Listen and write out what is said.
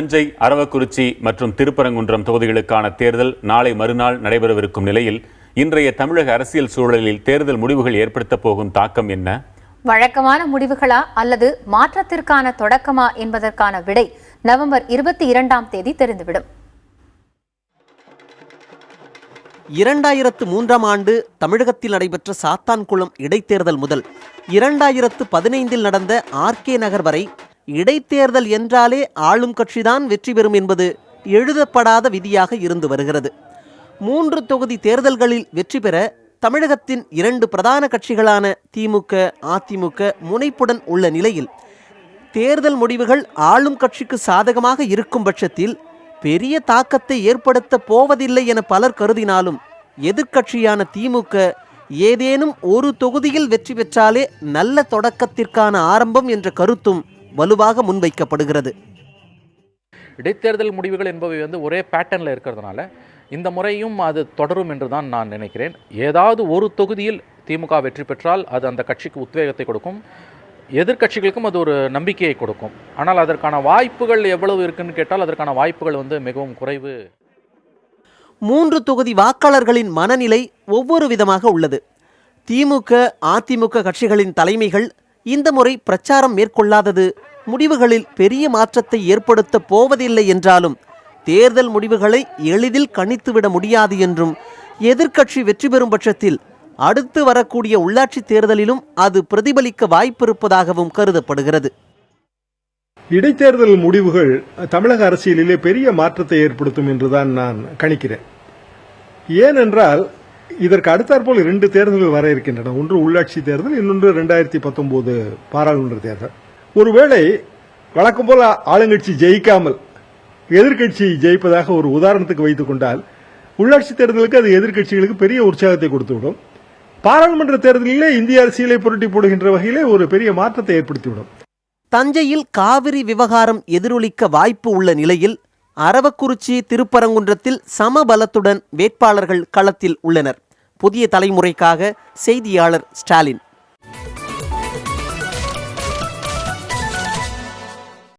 தஞ்சை, அரவக்குறிச்சி மற்றும் திருப்பரங்குன்றம் தொகுதிகளுக்கான தேர்தல் நாளை மறுநாள் நடைபெறவிருக்கும் நிலையில் இன்றைய தமிழக அரசியல் சூழலில் தேர்தல் முடிவுகள் ஏற்படுத்தப் போகும் தாக்கம் என்ன? வழக்கமான முடிவுகளா அல்லது மாற்றத்திற்கான தொடக்கமா என்பதற்கான விடை நவம்பர் 22ஆம் தேதி தெரிந்துவிடும். 2003ஆம் ஆண்டு தமிழகத்தில் நடைபெற்ற சாத்தான்குளம் இடைத்தேர்தல் முதல் 2015இல் நடந்த ஆர்கே நகர் வரை இடைத்தேர்தல் என்றாலே ஆளும் கட்சிதான் வெற்றி பெறும் என்பது எழுதப்படாத விதியாக இருந்து வருகிறது. 3 தொகுதி தேர்தல்களில் வெற்றி பெற தமிழகத்தின் 2 பிரதான கட்சிகளான திமுக, அதிமுக முனைப்புடன் உள்ள நிலையில் தேர்தல் முடிவுகள் ஆளும் கட்சிக்கு சாதகமாக இருக்கும் பட்சத்தில் பெரிய தாக்கத்தை ஏற்படுத்த போவதில்லை என பலர் கருதினாலும் எதிர்க்கட்சியான திமுக ஏதேனும் ஒரு தொகுதியில் வெற்றி பெற்றாலே நல்ல தொடக்கத்திற்கான ஆரம்பம் என்ற கருத்தும் வலுவாக முன்வைக்கப்படுகிறது. இடைத்தேர்தல் முடிவுகள் என்பவை ஒரே பேட்டர்னில் இருக்கிறதுனால இந்த முறையும் அது தொடரும் என்று தான் நான் நினைக்கிறேன். ஏதாவது ஒரு தொகுதியில் திமுக வெற்றி பெற்றால் அது அந்த கட்சிக்கு உத்வேகத்தை கொடுக்கும், எதிர்க்கட்சிகளுக்கும் அது ஒரு நம்பிக்கையை கொடுக்கும். ஆனால் அதற்கான வாய்ப்புகள் எவ்வளவு இருக்குன்னு கேட்டால் அதற்கான வாய்ப்புகள் மிகவும் குறைவு. 3 தொகுதி வாக்காளர்களின் மனநிலை ஒவ்வொரு விதமாக உள்ளது. திமுக, அதிமுக கட்சிகளின் தலைமைகள் இந்த முறை பிரச்சாரம் மேற்கொள்ளாதது முடிவுகளில் பெரிய மாற்றத்தை ஏற்படுத்த போவதில்லை என்றாலும் தேர்தல் முடிவுகளை எளிதில் கணித்துவிட முடியாது என்றும் எதிர்க்கட்சி வெற்றி பெறும் பட்சத்தில் அடுத்து வரக்கூடிய உள்ளாட்சி தேர்தலிலும் அது பிரதிபலிக்க வாய்ப்பிருப்பதாகவும் கருதப்படுகிறது. இடைத்தேர்தல் முடிவுகள் தமிழக அரசியலிலே பெரிய மாற்றத்தை ஏற்படுத்தும் என்றுதான் நான் கணிக்கிறேன். ஏனென்றால் இதற்கு அடுத்தாற்போல் 2 தேர்தல்கள் வர இருக்கின்றன. ஒன்று உள்ளாட்சி தேர்தல், இன்னொன்று 2019 பாராளுமன்ற தேர்தல். ஒருவேளை வழக்கம் போல ஆளுங்கட்சி ஜெயிக்காமல் எதிர்க்கட்சி ஜெயிப்பதாக ஒரு உதாரணத்துக்கு வைத்துக் கொண்டால் உள்ளாட்சி தேர்தலுக்கு அது எதிர்க்கட்சிகளுக்கு பெரிய உற்சாகத்தை கொடுத்துவிடும். பாராளுமன்ற தேர்தலிலே இந்திய அரசியலை புரட்டி போடுகின்ற வகையிலே ஒரு பெரிய மாற்றத்தை ஏற்படுத்திவிடும். தஞ்சையில் காவிரி விவகாரம் எதிரொலிக்க வாய்ப்பு உள்ள நிலையில் அரவக்குறிச்சி, திருப்பரங்குன்றத்தில் சமபலத்துடன் வேட்பாளர்கள் களத்தில் உள்ளனர். புதிய தலைமுறைக்காக செய்தியாளர் ஸ்டாலின்.